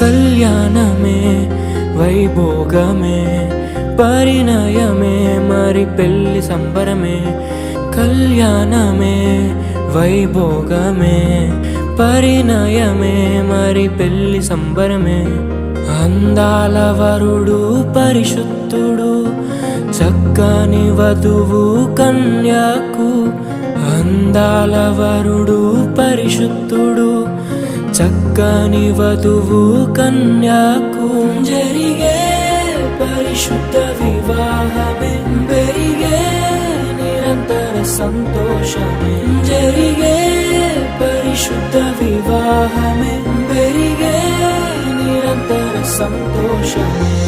కళ్యాణమే వైభోగమే పరిణయమే మరి పెళ్లి సంబరమే. కళ్యాణమే వైభోగమే పరిణయమే మరి పెళ్లి సంబరమే. అందాల వరుడు పరిశుద్ధుడు చక్కని వధువు కన్యాకు. అందాల వరుడు పరిశుద్ధుడు చక్కని వధువు కన్యాకు. జరిగే పరిశుద్ధ వివాహమే పెరిగే నిరంతర సంతోషమే. జరిగే పరిశుద్ధ వివాహమే పెరిగే నిరంతర సంతోషమే.